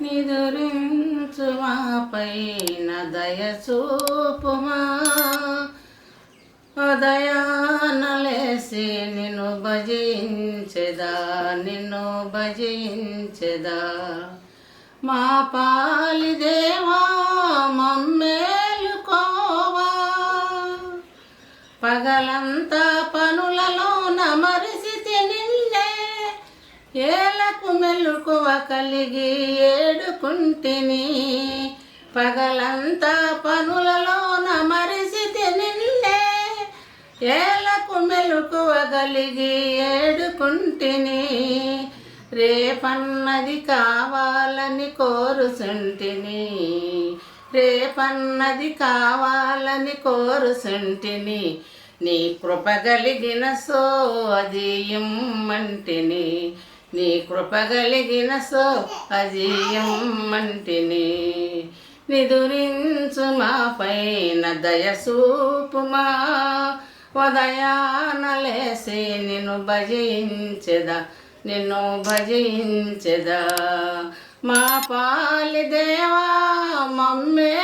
నిదురించు మా పైన దయ చూపుమా. ఉదయాన లేసి నిన్ను భజించెదా, నిన్ను భజించెదా. మా పాలి దేవా మమ్మేలుకోవా. పగలంతా పనులలో నమరిసితి నిన్నే, ఏలకు మెలుకువ కలిగి ఏడుకుంటిని. పగలంతా పనులలో నమరిసితి నిన్నే, ఏలకు మెలుకువ కలిగి ఏడుకుంటిని. రేపన్నది కావాలని కోరుచుంటిని, రేపన్నది కావాలని కోరుచుంటిని. నీ కృప కలిగిన సో అది ఇమ్మంటిని, నీ కృప కలిగిన సో అది ఇమ్మంటిని. నిదురించు మా పైన దయ చూపుమా. ఉదయాన లేసి నిన్ను భజించెదా, నిన్ను భజించెదా. మా పాలి దేవా మమ్మే